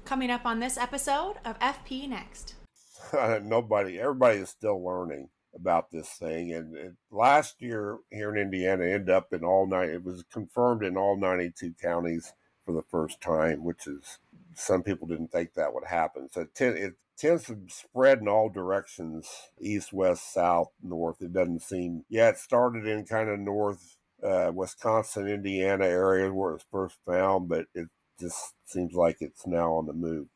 Coming up on this episode of FP Next. Everybody is still learning about this thing. And last year here in Indiana, ended up in it was confirmed in all 92 counties for the first time, which is, some people didn't think that would happen. So it tends to spread in all directions, east, west, south, north. It doesn't seem, it started in kind of north, Wisconsin, Indiana area where it was first found, but it just seems like it's now on the move.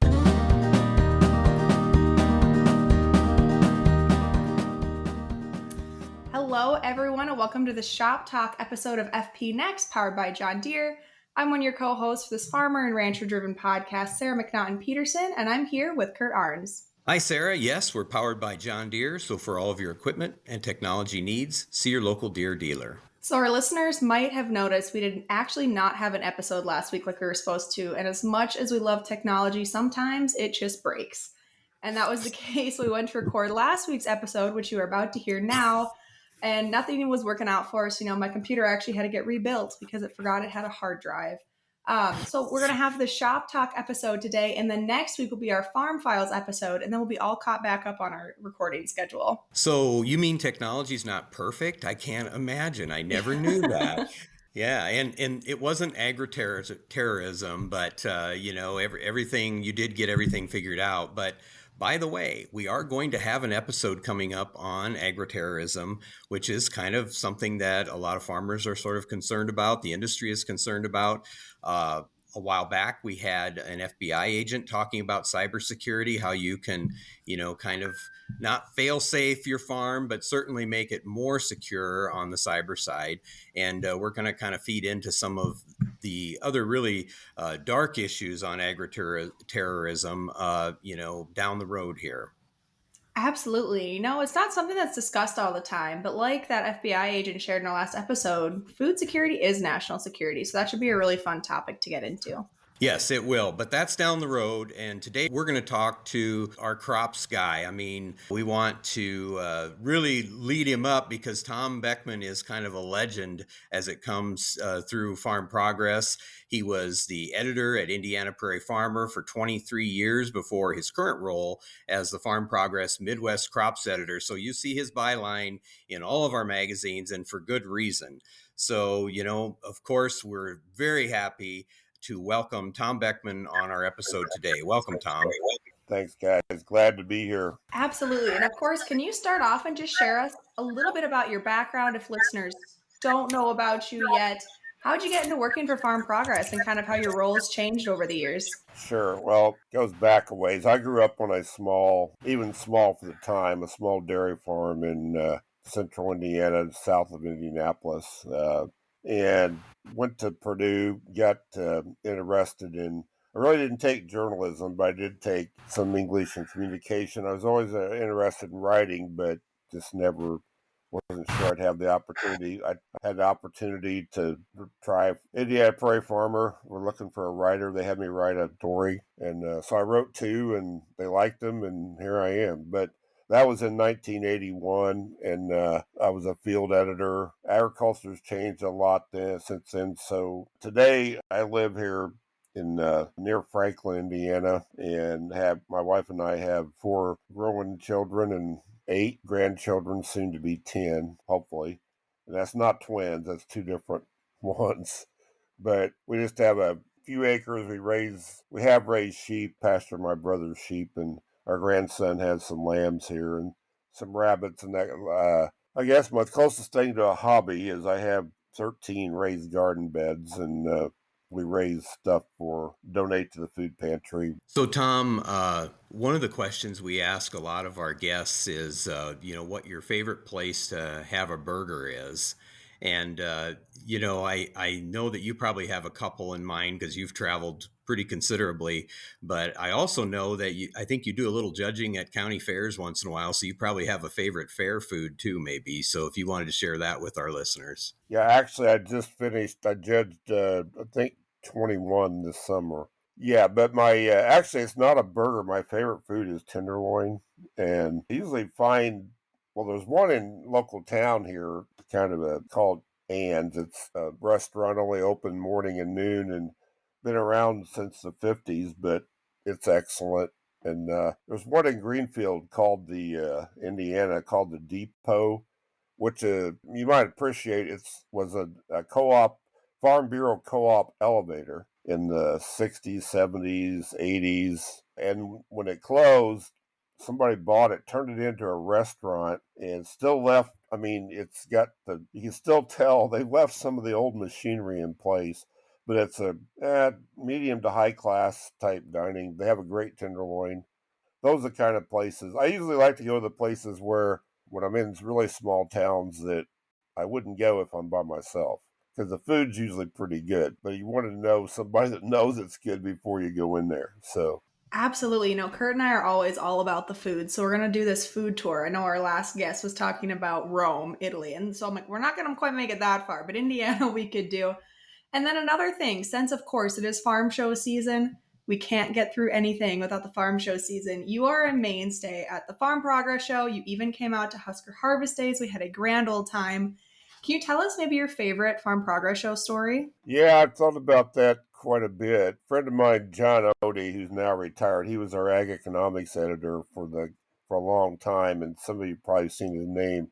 Hello, everyone, and welcome to the Shop Talk episode of FP Next, powered by John Deere. I'm one of your co-hosts for this farmer and rancher-driven podcast, Sarah McNaughton-Peterson, and I'm here with Curt Arns. Hi, Sarah. Yes, we're powered by John Deere, so for all of your equipment and technology needs, see your local Deere dealer. So our listeners might have noticed we did actually not have an episode last week like we were supposed to, and as much as we love technology, sometimes it just breaks. And that was the case. We went to record last week's episode, which you are about to hear now, and nothing was working out for us. My computer actually had to get rebuilt because it forgot it had a hard drive. So we're going to have the Shop Talk episode today, and then next week will be our Farm Files episode, and then we'll be all caught back up on our recording schedule. So you mean technology's not perfect? I can't imagine. I never knew that. Yeah, and it wasn't agri-terrorism, but everything, you did get everything figured out. But by the way, we are going to have an episode coming up on agri-terrorism, which is kind of something that a lot of farmers are sort of concerned about. The industry is concerned about. A while back, we had an FBI agent talking about cybersecurity, how you can, kind of not fail safe your farm, but certainly make it more secure on the cyber side. And we're going to kind of feed into some of the other really dark issues on agri-terrorism, down the road here. Absolutely. It's not something that's discussed all the time, but like that FBI agent shared in our last episode, food security is national security. So that should be a really fun topic to get into. Yes, it will, but that's down the road. And today we're going to talk to our crops guy. I mean, we want to really lead him up because Tom Bechman is kind of a legend as it comes through Farm Progress. He was the editor at Indiana Prairie Farmer for 23 years before his current role as the Farm Progress Midwest Crops Editor. So you see his byline in all of our magazines, and for good reason. So, of course, we're very happy to welcome Tom Bechman on our episode today. Welcome, Tom. Thanks, guys. Glad to be here. Absolutely. And of course, can you start off and just share us a little bit about your background if listeners don't know about you yet? How'd you get into working for Farm Progress and kind of how your role has changed over the years? Sure. Well, it goes back a ways. I grew up on even small for the time, a small dairy farm in central Indiana, south of Indianapolis. And went to Purdue, got interested in, I really didn't take journalism, but I did take some English and communication. I was always interested in writing, but just never wasn't sure I'd have the opportunity. I had the opportunity to try Indiana Prairie Farmer. We're looking for a writer. They had me write a story. And so I wrote two, and they liked them, and here I am. But that was in 1981, and I was a field editor. Agriculture's changed a lot since then. So today I live here in near Franklin, Indiana, and my wife and I have 4 growing children and 8 grandchildren, soon to be 10, hopefully. And that's not twins; that's 2 different ones. But we just have a few acres. We have raised sheep, pasture my brother's sheep, and our grandson has some lambs here and some rabbits and that. I guess my closest thing to a hobby is I have 13 raised garden beds, and we raise stuff for donate to the food pantry. So, Tom, one of the questions we ask a lot of our guests is, what your favorite place to have a burger is. And, I know that you probably have a couple in mind because you've traveled pretty considerably, but I also know that I think you do a little judging at county fairs once in a while. So you probably have a favorite fair food too, maybe. So if you wanted to share that with our listeners. Yeah, actually, I judged, I think 21 this summer. Yeah, but actually, it's not a burger. My favorite food is tenderloin. And I usually there's one in local town here, kind of called Ann's. It's a restaurant only open morning and noon and been around since the 50s, but it's excellent. And there's one in Greenfield called Indiana, called the Depot, which you might appreciate. It was a co-op, Farm Bureau co-op elevator in the 60s, 70s, 80s. And when it closed, somebody bought it, turned it into a restaurant, and still left. I mean, you can still tell they left some of the old machinery in place, but it's a medium to high class type dining. They have a great tenderloin. Those are the kind of places I usually like to go to, the places where when I'm in really small towns that I wouldn't go if I'm by myself, because the food's usually pretty good, but you want to know somebody that knows it's good before you go in there. So Absolutely. Kurt and I are always all about the food. So we're going to do this food tour. I know our last guest was talking about Rome, Italy. And so I'm like, we're not going to quite make it that far, but Indiana we could do. And then another thing, since of course it is farm show season, we can't get through anything without the farm show season. You are a mainstay at the Farm Progress Show. You even came out to Husker Harvest Days. We had a grand old time. Can you tell us maybe your favorite Farm Progress Show story? yeah, I've thought about that quite a bit. A friend of mine, John Odie, who's now retired, he was our ag economics editor for a long time, and some of you probably seen his name.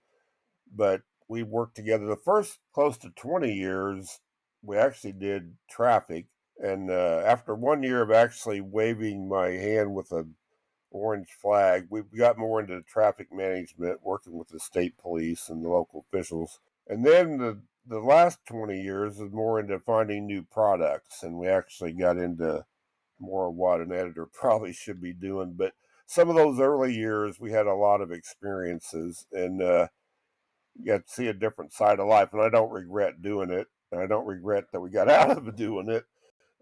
But we worked together the first close to 20 years. We actually did traffic, and after 1 year of actually waving my hand with a orange flag, we got more into traffic management, working with the state police and the local officials. And then the last 20 years is more into finding new products, and we actually got into more of what an editor probably should be doing. But some of those early years, we had a lot of experiences, and you got to see a different side of life. And I don't regret doing it. And I don't regret that we got out of doing it.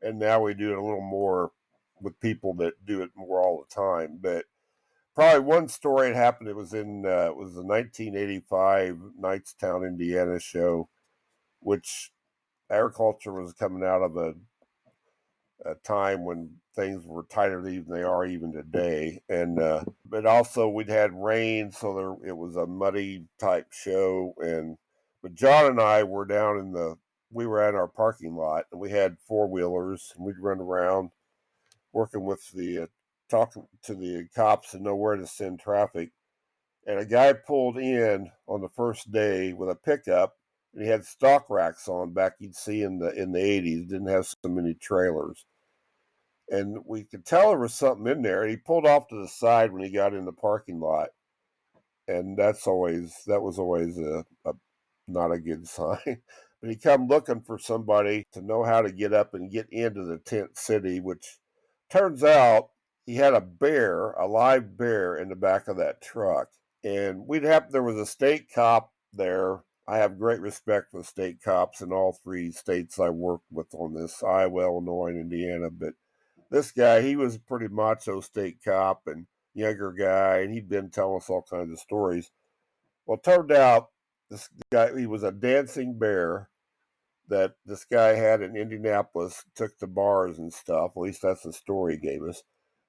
And now we do it a little more with people that do it more all the time. But probably one story that happened. It was the 1985 Knightstown, Indiana show, which agriculture was coming out of a time when things were tighter than they are even today. And but also we'd had rain, so it was a muddy type show. And but John and I were we were at our parking lot, and we had four wheelers, and we'd run around working with talking to the cops to know where to send traffic. And a guy pulled in on the first day with a pickup, and he had stock racks on back you'd see in the 80s. Didn't have so many trailers, and we could tell there was something in there. And he pulled off to the side when he got in the parking lot, and that was always a not a good sign. But he come looking for somebody to know how to get up and get into the tent city, which turns out he had a live bear in the back of that truck. And there was a state cop there. I have great respect for the state cops in all three states I worked with on this, Iowa, Illinois, and Indiana. But this guy, he was a pretty macho state cop and younger guy, and he'd been telling us all kinds of stories. Well, it turned out this guy, he was a dancing bear that this guy had in Indianapolis, took to bars and stuff. At least that's the story he gave us.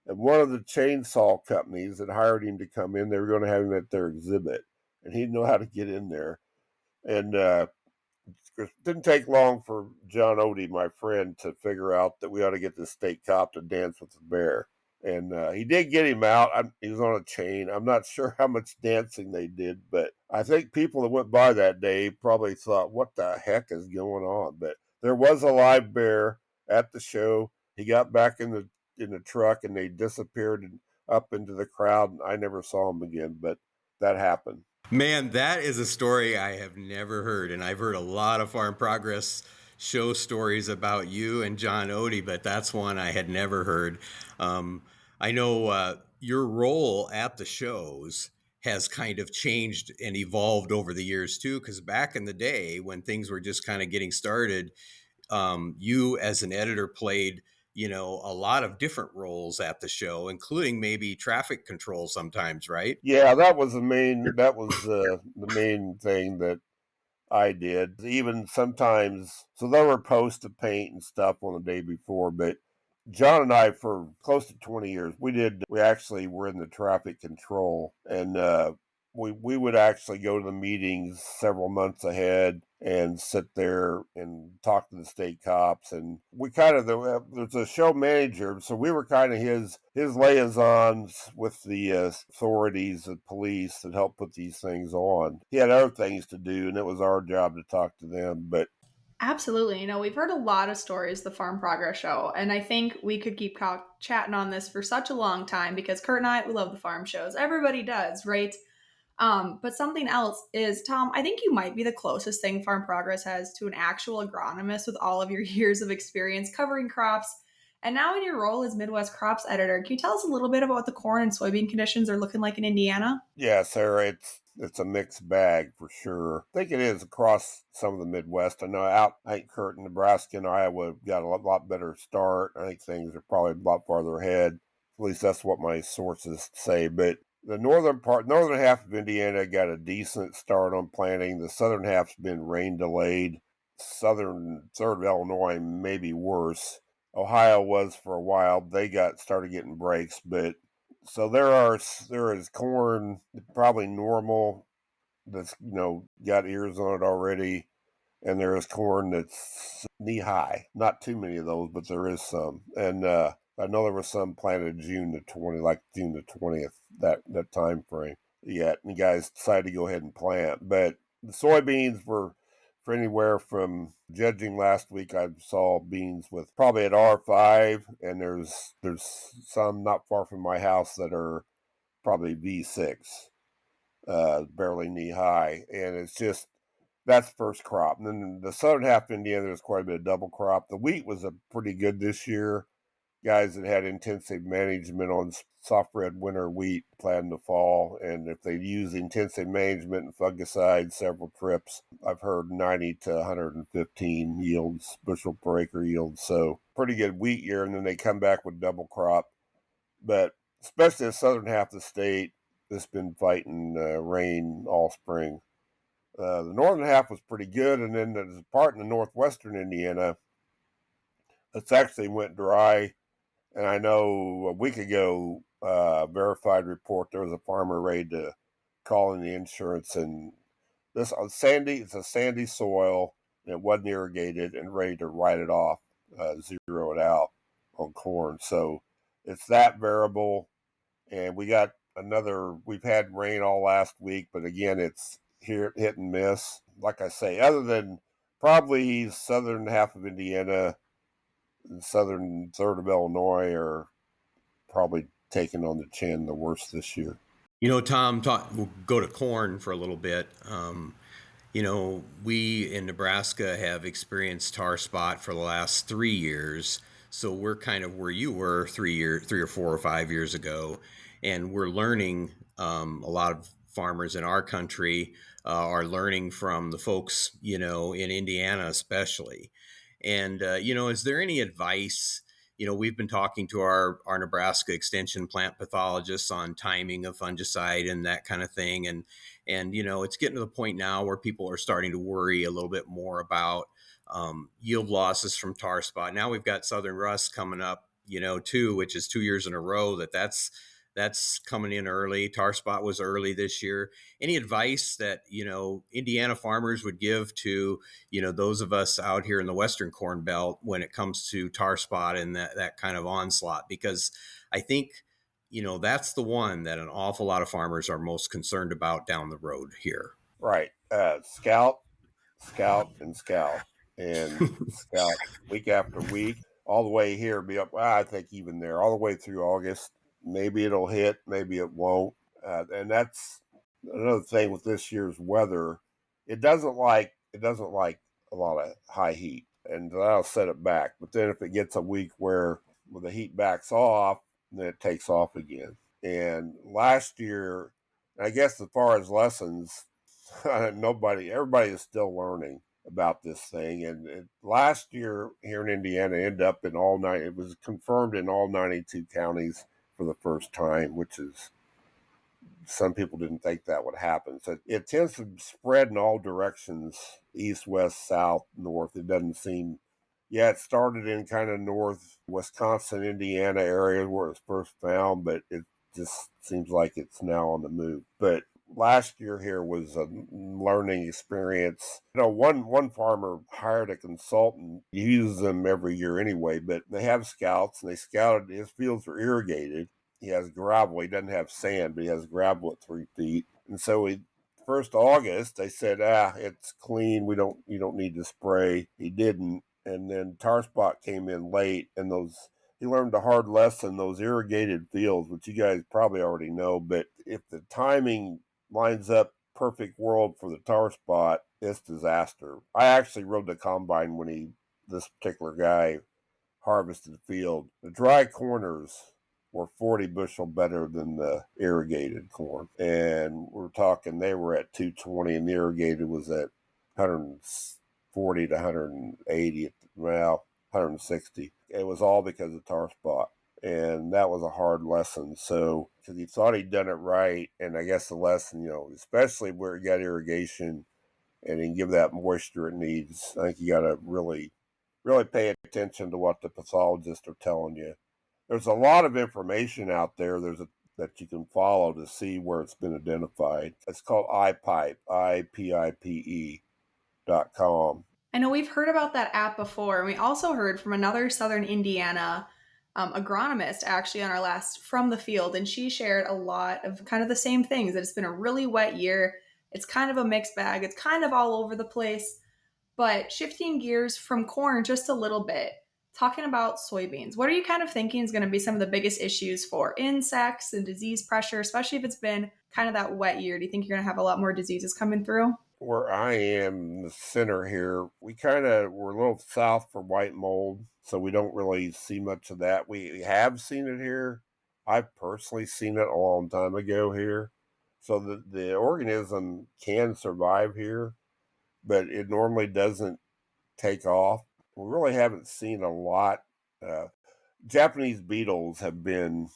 And one of the chainsaw companies that hired him to come in, they were going to have him at their exhibit, and he'd know how to get in there. And it didn't take long for John Odie, my friend, to figure out that we ought to get this state cop to dance with the bear. And he did get him out. He was on a chain. I'm not sure how much dancing they did, but I think people that went by that day probably thought, what the heck is going on? But there was a live bear at the show. He got back in the truck, and they disappeared up into the crowd, and I never saw him again, but that happened. Man, that is a story I have never heard. And I've heard a lot of Farm Progress show stories about you and John Odie, but that's one I had never heard. I know your role at the shows has kind of changed and evolved over the years too, because back in the day when things were just kind of getting started, you as an editor played a lot of different roles at the show, including maybe traffic control sometimes, right? Yeah, that was the main thing that I did. Even sometimes, so there were posts to paint and stuff on the day before, but John and I, for close to 20 years, we actually were in the traffic control, and we would actually go to the meetings several months ahead. and sit there and talk to the state cops. And we kind of there's a show manager, so we were kind of his liaisons with the authorities, the police that help put these things on. He had other things to do, and it was our job to talk to them. But Absolutely. We've heard a lot of stories, the Farm Progress Show, and I think we could keep chatting on this for such a long time because Kurt and I, we love the farm shows. Everybody does, right? But something else is, Tom, I think you might be the closest thing Farm Progress has to an actual agronomist with all of your years of experience covering crops. And now in your role as Midwest Crops Editor, can you tell us a little bit about what the corn and soybean conditions are looking like in Indiana? yeah, Sarah, it's a mixed bag for sure. I think it is across some of the Midwest. I know I think Curt, Nebraska, and Iowa got a lot better start. I think things are probably a lot farther ahead. At least that's what my sources say. But the northern half of Indiana got a decent start on planting. The southern half's been rain delayed. Southern third of Illinois may be worse. Ohio was for a while. They started getting breaks, but so there is corn probably normal that's got ears on it already, and there is corn that's knee high. Not too many of those, but there is some. And I know there was some planted June the 20th, that time frame. Yet, and the guys decided to go ahead and plant. But the soybeans were for anywhere from, judging last week, I saw beans with probably at R5, and there's some not far from my house that are probably V6, barely knee high, and it's just that's first crop. And then the southern half of Indiana, there's quite a bit of double crop. The wheat was a pretty good this year. Guys that had intensive management on soft red winter wheat planted the fall, and if they use intensive management and fungicides several trips, I've heard 90 to 115 yields, bushel per acre yields. So pretty good wheat year, and then they come back with double crop. But especially the southern half of the state, that's been fighting rain all spring. The northern half was pretty good, and then there's a part in the northwestern Indiana that's actually went dry. And I know a week ago, verified report, there was a farmer ready to call in the insurance, and this on sandy, it's a sandy soil, and it wasn't irrigated, and ready to write it off, zero it out on corn. So it's that variable, and we've had rain all last week, but again, it's here hit and miss. Like I say, other than probably southern half of Indiana and southern third of Illinois are probably taking on the chin the worst this year. Tom, we'll go to corn for a little bit. We in Nebraska have experienced tar spot for the last 3 years. So we're kind of where you were 3 or 4 or 5 years ago. And we're learning, a lot of farmers in our country are learning from the folks, in Indiana especially. And, is there any advice? We've been talking to our Nebraska extension plant pathologists on timing of fungicide and that kind of thing. And it's getting to the point now where people are starting to worry a little bit more about yield losses from tar spot. Now we've got southern rust coming up, too, which is 2 years in a row that's coming in early. Tar spot was early this year. Any advice that, Indiana farmers would give to, those of us out here in the Western Corn Belt when it comes to tar spot and that kind of onslaught? Because I think, that's the one that an awful lot of farmers are most concerned about down the road here. Right. Scout, scout, and scout, and scout week after week, all the way here. Be up. Well, I think even there, all the way through August. Maybe it'll hit, maybe it won't. And that's another thing with this year's weather. It doesn't like a lot of high heat, and that'll set it back. But then if it gets a week where the heat backs off, then it takes off again. And last year, I guess as far as lessons, everybody is still learning about this thing. And last year here in Indiana, ended up in all nine. It was confirmed in all 92 counties for the first time, which is, some people didn't think that would happen. So it tends to spread in all directions, east, west, south, north. It doesn't seem, yeah, it started in kind of north Wisconsin, Indiana area where it was first found, but it just seems like it's now on the move. But last year here was a learning experience. One farmer hired a consultant. He uses them every year anyway, but they have scouts, and they scouted his fields are irrigated. He has gravel. He doesn't have sand, but he has gravel at 3 feet. And so he first August they said, it's clean. You don't need to spray. He didn't. And then tar spot came in late, and those he learned a hard lesson. Those irrigated fields, which you guys probably already know, but if the timing lines up perfect world for the tar spot, it's disaster. I actually rode the combine when this particular guy harvested the field. The dry corners were 40 bushel better than the irrigated corn. And we're talking they were at 220 and the irrigated was at 140 to 180, well, 160. It was all because of tar spot. And that was a hard lesson. So, because he thought he'd done it right. And I guess the lesson, especially where you got irrigation and he can give that moisture it needs, I think you got to really pay attention to what the pathologists are telling you. There's a lot of information out there that you can follow to see where it's been identified. It's called iPipe, IPIPE.com. I know we've heard about that app before, and we also heard from another Southern Indiana agronomist actually on our last From the Field, and she shared a lot of kind of the same things, that it's been a really wet year. It's kind of a mixed bag. It's kind of all over the place. But shifting gears from corn just a little bit, talking about soybeans, what are you kind of thinking is going to be some of the biggest issues for insects and disease pressure, especially if it's been kind of that wet year? Do you think you're going to have a lot more diseases coming through? Where I am, the center here, we're a little south for white mold, so we don't really see much of that. We have seen it here. I've personally seen it a long time ago here. So the organism can survive here, but it normally doesn't take off. We really haven't seen a lot. Uh, Japanese beetles have been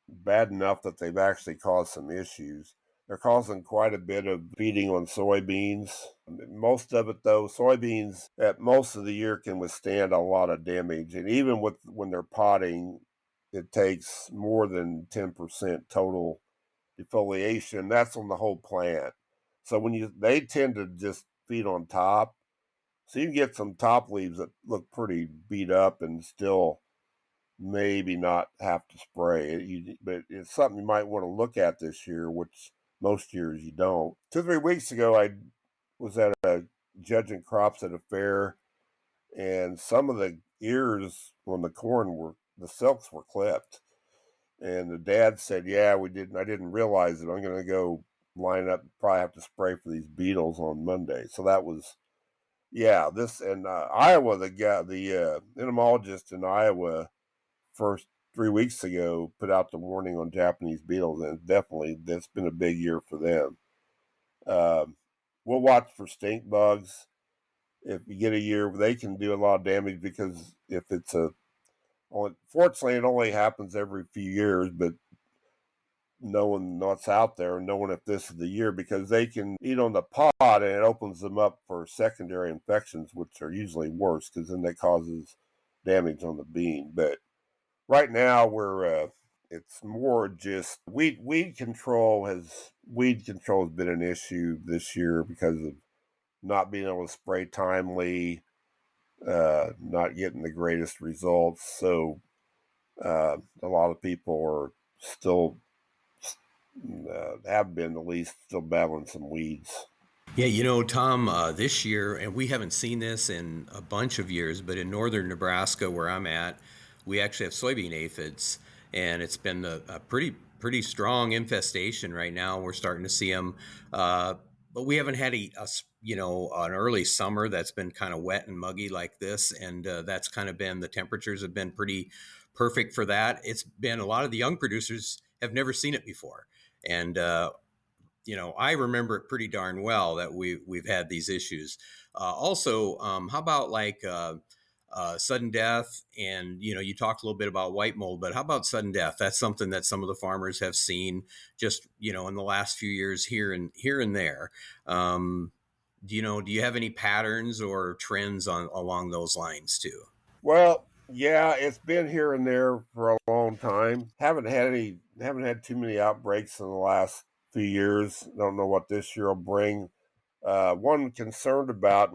bad enough that they've actually caused some issues. They're causing quite a bit of beating on soybeans. Most of it, though, soybeans at most of the year can withstand a lot of damage. And even when they're potting, it takes more than 10% total defoliation. That's on the whole plant. So they tend to just feed on top. So you can get some top leaves that look pretty beat up and still maybe not have to spray. But it's something you might want to look at this year, which most years you don't. 2 or 3 weeks ago, I was at a judging crops at a fair, and some of the ears on the corn the silks were clipped. And the dad said, "Yeah, we didn't. I didn't realize it. I'm going to go line up. Probably have to spray for these beetles on Monday." So that was, yeah. This and Iowa, the entomologist in Iowa, first 3 weeks ago put out the warning on Japanese beetles, and definitely that's been a big year for them. We'll watch for stink bugs. If you get a year where they can do a lot of damage, because if it's fortunately it only happens every few years, but knowing what's out there and knowing if this is the year, because they can eat on the pod and it opens them up for secondary infections, which are usually worse because then that causes damage on the bean. But right now it's more just weed control has been an issue this year because of not being able to spray timely, not getting the greatest results. So a lot of people are still have been at least still battling some weeds. Yeah, Tom, this year, and we haven't seen this in a bunch of years, but in northern Nebraska, where I'm at, we actually have soybean aphids, and it's been a pretty strong infestation right now. We're starting to see them, but we haven't had an early summer that's been kind of wet and muggy like this, and that's kind of been the temperatures have been pretty perfect for that. It's been a lot of the young producers have never seen it before, and I remember it pretty darn well that we've had these issues. Also, how about like sudden death? And you talked a little bit about white mold, but how about sudden death? That's something that some of the farmers have seen just in the last few years here and there. Do you have any patterns or trends along those lines too? Well, yeah, it's been here and there for a long time. Haven't had too many outbreaks in the last few years. Don't know what this year will bring. One I'm concerned about,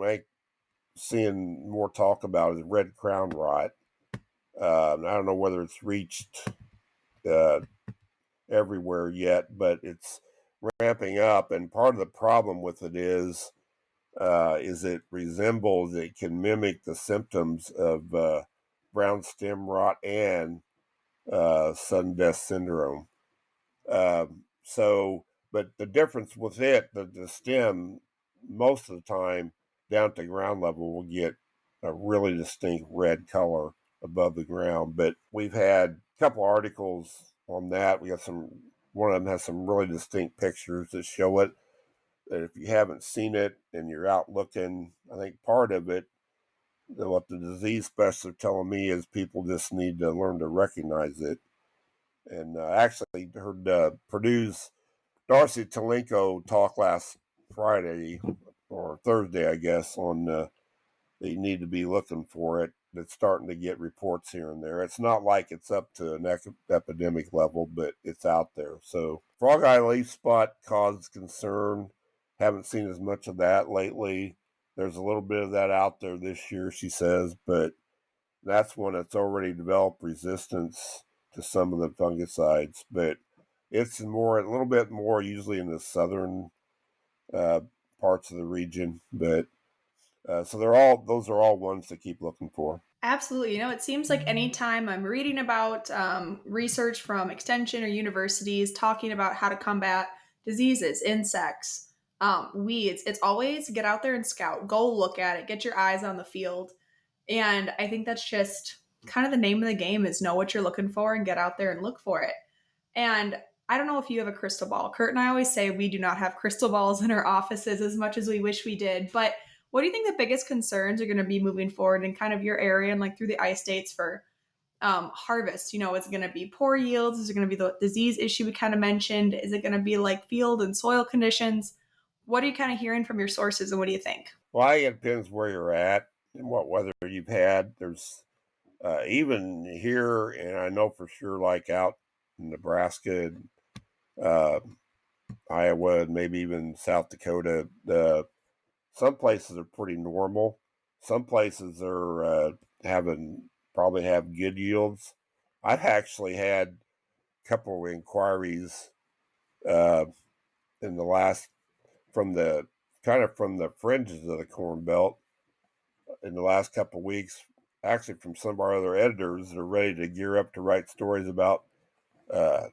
seeing more talk about, is red crown rot. I don't know whether it's reached uh, everywhere yet, but it's ramping up. And part of the problem with it is it can mimic the symptoms of brown stem rot and sudden death syndrome. But the difference with it, the stem, most of the time down to ground level will get a really distinct red color above the ground. But we've had a couple articles on that. One of them has some really distinct pictures that show it. That if you haven't seen it and you're out looking, I think part of it, what the disease specialists are telling me, is people just need to learn to recognize it. And actually heard Purdue's Darcy Talenko talk last Friday or Thursday, I guess, on that you need to be looking for it. It's starting to get reports here and there. It's not like it's up to an epidemic level, but it's out there. So frog eye leaf spot causes concern. Haven't seen as much of that lately. There's a little bit of that out there this year, she says, but that's one that's already developed resistance to some of the fungicides. But it's a little bit more usually in the southern uh, parts of the region. But so those are all ones to keep looking for. Absolutely. It seems like anytime I'm reading about research from extension or universities talking about how to combat diseases, insects, weeds, it's always get out there and scout, go look at it, get your eyes on the field. And I think that's just kind of the name of the game, is know what you're looking for and get out there and look for it. And I don't know if you have a crystal ball. Curt and I always say we do not have crystal balls in our offices as much as we wish we did. But what do you think the biggest concerns are going to be moving forward in kind of your area and like through the I-States for harvest? Is it going to be poor yields? Is it going to be the disease issue we kind of mentioned? Is it going to be like field and soil conditions? What are you kind of hearing from your sources, and what do you think? Well, it depends where you're at and what weather you've had. There's even here, and I know for sure, like out in Nebraska, uh, Iowa, and maybe even South Dakota, some places are pretty normal. Some places are probably have good yields. I've actually had a couple of inquiries uh, in the last from the from the fringes of the Corn Belt in the last couple of weeks, actually from some of our other editors that are ready to gear up to write stories about uh,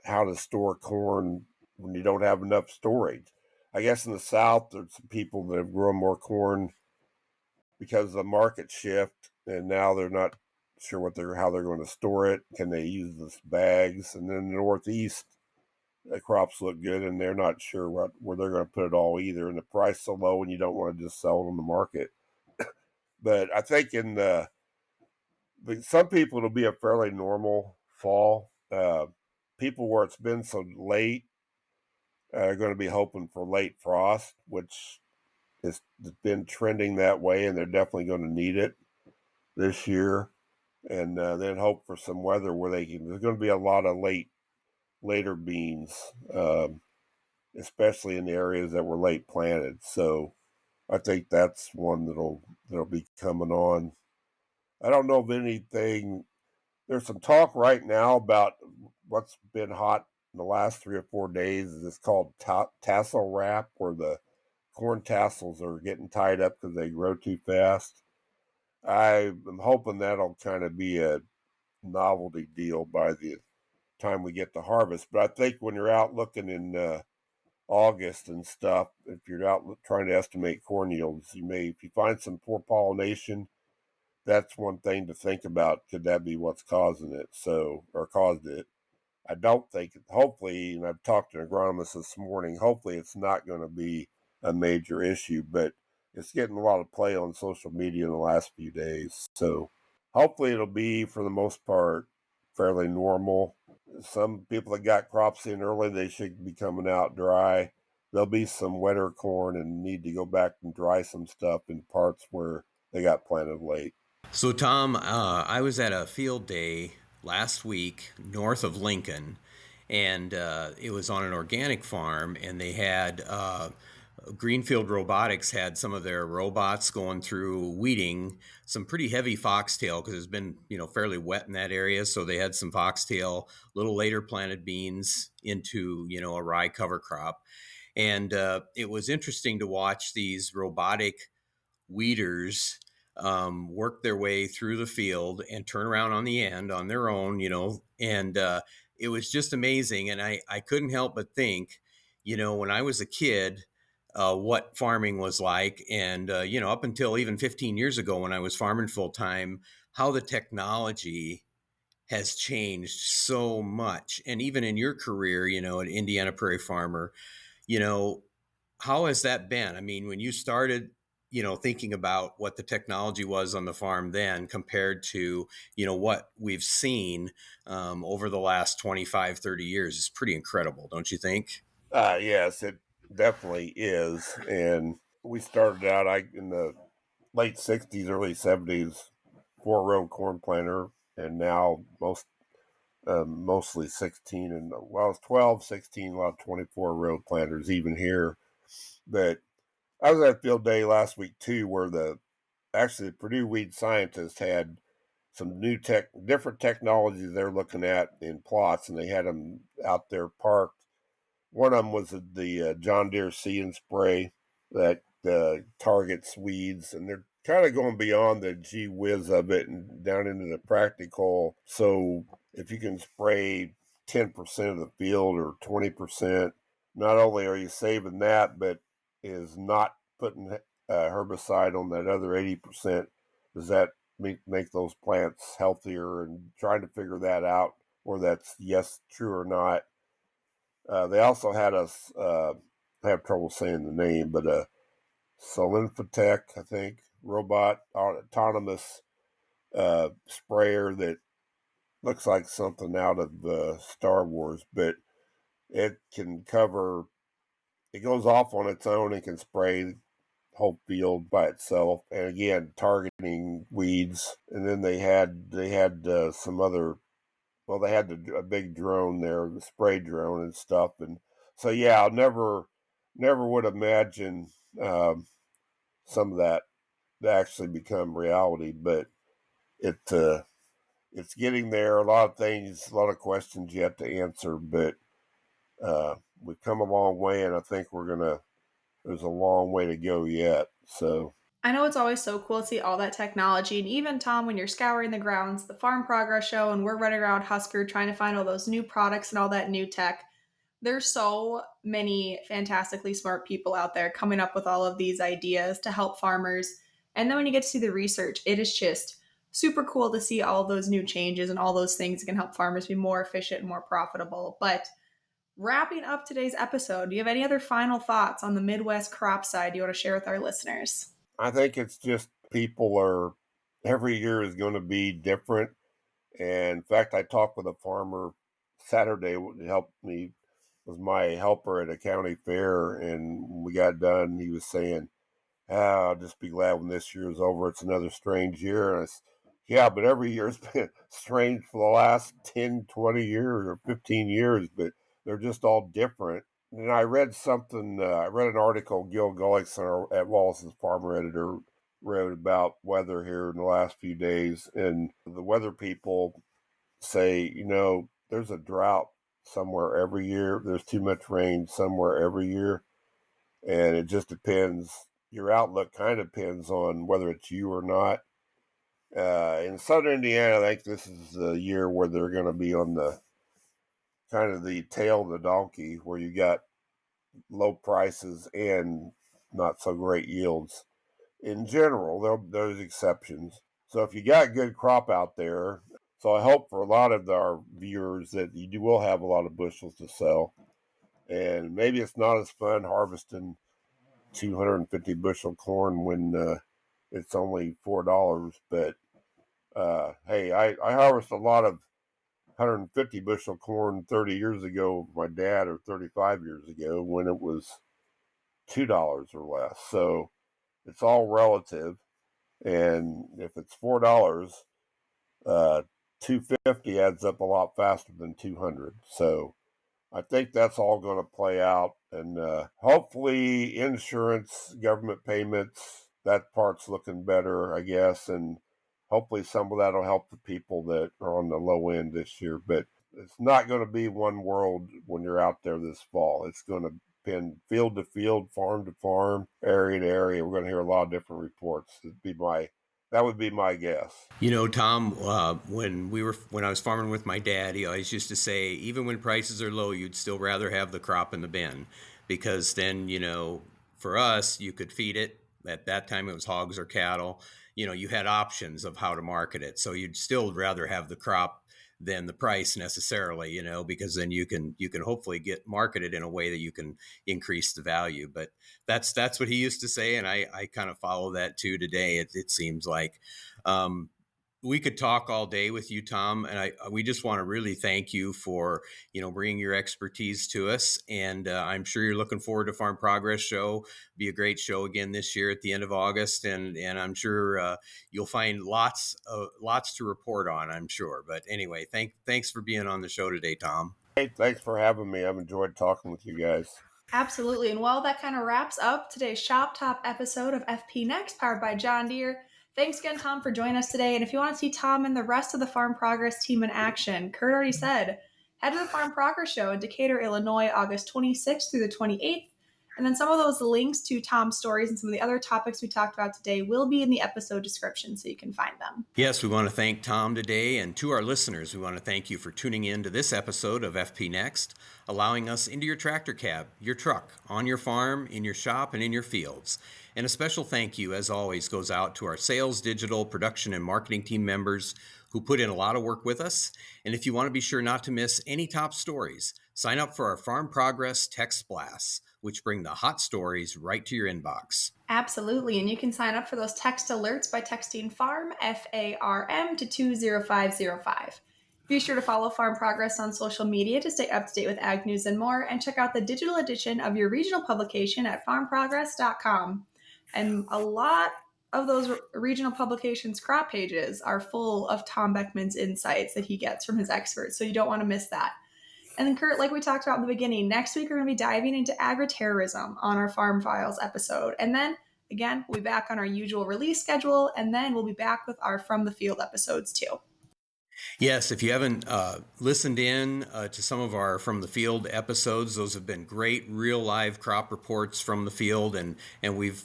how to store corn when you don't have enough storage. I guess in the South, there's some people that have grown more corn because of the market shift, and now they're not sure how they're going to store it. Can they use this bags? And then in the Northeast, the crops look good, and they're not sure where they're going to put it all either. And the price is so low, and you don't want to just sell it on the market. But I think some people it'll be a fairly normal fall. People where it's been so late are going to be hoping for late frost, which has been trending that way, and they're definitely going to need it this year. And then hope for some weather where there's going to be a lot of later beans, especially in the areas that were late planted. So I think that's one that'll be coming on. I don't know of anything. There's some talk right now about what's been hot in the last 3 or 4 days. It's called tassel wrap, where the corn tassels are getting tied up because they grow too fast. I'm hoping that'll kind of be a novelty deal by the time we get to harvest. But I think when you're out looking in August and stuff, if you're out trying to estimate corn yields, if you find some poor pollination, that's one thing to think about. Could that be what's causing it? Or caused it? I don't think, hopefully, and I've talked to an agronomist this morning, hopefully it's not going to be a major issue, but it's getting a lot of play on social media in the last few days. So hopefully it'll be, for the most part, fairly normal. Some people that got crops in early, they should be coming out dry. There'll be some wetter corn and need to go back and dry some stuff in parts where they got planted late. So, Tom, I was at a field day last week north of Lincoln, and it was on an organic farm, and they had Greenfield Robotics had some of their robots going through weeding some pretty heavy foxtail because it's been fairly wet in that area. So they had some foxtail. A little later, planted beans into a rye cover crop, and it was interesting to watch these robotic weeders work their way through the field and turn around on the end on their own, and it was just amazing. And I couldn't help but think, when I was a kid, what farming was like. And, up until even 15 years ago when I was farming full time, how the technology has changed so much. And even in your career, at Indiana Prairie Farmer, you know, how has that been? I mean, when you started, thinking about what the technology was on the farm then compared to, what we've seen over the last 25, 30 years, is pretty incredible, don't you think? Yes, it definitely is. And we started out in the late 60s, early 70s, 4-row corn planter, and now mostly 16 and well, it's 12, 16, a lot of 24-row planters even here. But I was at field day last week too, where the Purdue weed scientists had some different technologies they're looking at in plots, and they had them out there parked. One of them was the John Deere See and Spray that targets weeds, and they're kind of going beyond the gee whiz of it and down into the practical. So if you can spray 10% of the field or 20%, not only are you saving that, but is not putting herbicide on that other 80%. Does that make those plants healthier? And trying to figure that out, or that's yes true or not. They also had us, I have trouble saying the name, but a Solinfotech, I think, robot, autonomous sprayer that looks like something out of Star Wars, but it can cover, it goes off on its own and can spray the whole field by itself. And again, targeting weeds. And then they had some other, well, they had a big drone there, the spray drone and stuff. And so, yeah, I never would imagine some of that to actually become reality, but it it's getting there. A lot of things, a lot of questions yet to answer, but we've come a long way, and I think there's a long way to go yet. So, I know it's always so cool to see all that technology. And even, Tom, when you're scouring the grounds, the Farm Progress Show, and we're running around Husker trying to find all those new products and all that new tech, there's so many fantastically smart people out there coming up with all of these ideas to help farmers. And then when you get to see the research, it is just super cool to see all those new changes and all those things that can help farmers be more efficient and more profitable. But wrapping up today's episode, do you have any other final thoughts on the Midwest crop side you want to share with our listeners? I think it's just every year is going to be different. And in fact, I talked with a farmer Saturday who helped me, was my helper at a county fair, and when we got done, he was saying, I'll just be glad when this year is over. It's another strange year. And yeah, but every year's been strange for the last 10, 20 years or 15 years, but they're just all different. And I read an article Gil Gullickson at Wallace's Farmer Editor wrote about weather here in the last few days. And the weather people say, there's a drought somewhere every year. There's too much rain somewhere every year. And it just depends. Your outlook kind of depends on whether it's you or not. In southern Indiana, I think this is the year where they're going to be on the kind of the tail of the donkey, where you got low prices and not so great yields. In general, there's exceptions. So if you got good crop out there, so I hope for a lot of our viewers that will have a lot of bushels to sell. And maybe it's not as fun harvesting 250 bushel corn when it's only $4. But hey, I harvested a lot of 150 bushel corn 30 years ago with my dad, or 35 years ago when it was $2 or less. So it's all relative. And if it's $4, 250 adds up a lot faster than 200. So I think that's all going to play out. And hopefully, insurance, government payments, that part's looking better, I guess. And hopefully, some of that will help the people that are on the low end this year. But it's not going to be one world when you're out there this fall. It's going to depend field to field, farm to farm, area to area. We're going to hear a lot of different reports. That would be my guess. You know, Tom, when I was farming with my dad, he always used to say, even when prices are low, you'd still rather have the crop in the bin, because then, for us, you could feed it. At that time, it was hogs or cattle. You had options of how to market it, so you'd still rather have the crop than the price necessarily, because then you can hopefully get marketed in a way that you can increase the value. But that's what he used to say, and I kind of follow that too today. It seems like. We could talk all day with you, Tom, and we just want to really thank you for bringing your expertise to us. And I'm sure you're looking forward to Farm Progress Show. Be a great show again this year at the end of August, and I'm sure you'll find lots to report on. I'm sure. But anyway, thanks for being on the show today, Tom. Hey, thanks for having me. I've enjoyed talking with you guys. Absolutely. And well, that kind of wraps up today's Shop Top episode of FP Next, powered by John Deere. Thanks again, Tom, for joining us today. And if you want to see Tom and the rest of the Farm Progress team in action, Curt already said, head to the Farm Progress Show in Decatur, Illinois, August 26th through the 28th. And then some of those links to Tom's stories and some of the other topics we talked about today will be in the episode description, so you can find them. Yes, we want to thank Tom today. And to our listeners, we want to thank you for tuning in to this episode of FP Next, allowing us into your tractor cab, your truck, on your farm, in your shop, and in your fields. And a special thank you, as always, goes out to our sales, digital, production, and marketing team members who put in a lot of work with us. And if you want to be sure not to miss any top stories, sign up for our Farm Progress Text Blasts, which bring the hot stories right to your inbox. Absolutely. And you can sign up for those text alerts by texting FARM, FARM, to 20505. Be sure to follow Farm Progress on social media to stay up to date with ag news and more, and check out the digital edition of your regional publication at farmprogress.com. And a lot of those regional publications' crop pages are full of Tom Bechman's insights that he gets from his experts, so you don't want to miss that. And then, Curt, like we talked about in the beginning, next week we're going to be diving into agri-terrorism on our Farm Files episode. And then, again, we'll be back on our usual release schedule, and then we'll be back with our From the Field episodes too. Yes, if you haven't listened in to some of our From the Field episodes, those have been great, real live crop reports from the field, and we've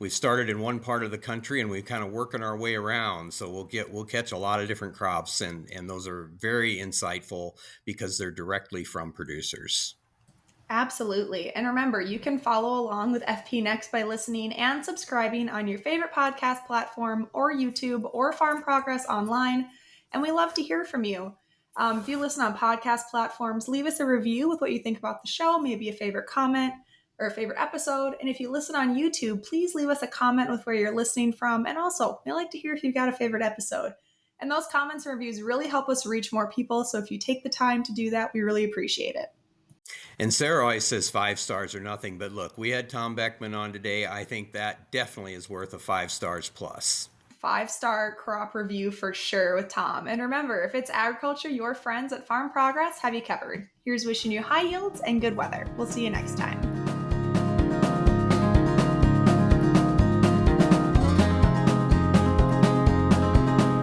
started in one part of the country and we're kind of working our way around. So we'll catch a lot of different crops, and those are very insightful because they're directly from producers. Absolutely. And remember, you can follow along with FP Next by listening and subscribing on your favorite podcast platform or YouTube or Farm Progress online. And we love to hear from you. If you listen on podcast platforms, leave us a review with what you think about the show, maybe a favorite comment or a favorite episode. And if you listen on YouTube, please leave us a comment with where you're listening from. And also, we like to hear if you've got a favorite episode. And those comments and reviews really help us reach more people. So if you take the time to do that, we really appreciate it. And Sarah always says 5 stars or nothing. But look, we had Tom Bechman on today. I think that definitely is worth a 5 stars plus. 5-star crop review for sure with Tom. And remember, if it's agriculture, your friends at Farm Progress have you covered. Here's wishing you high yields and good weather. We'll see you next time.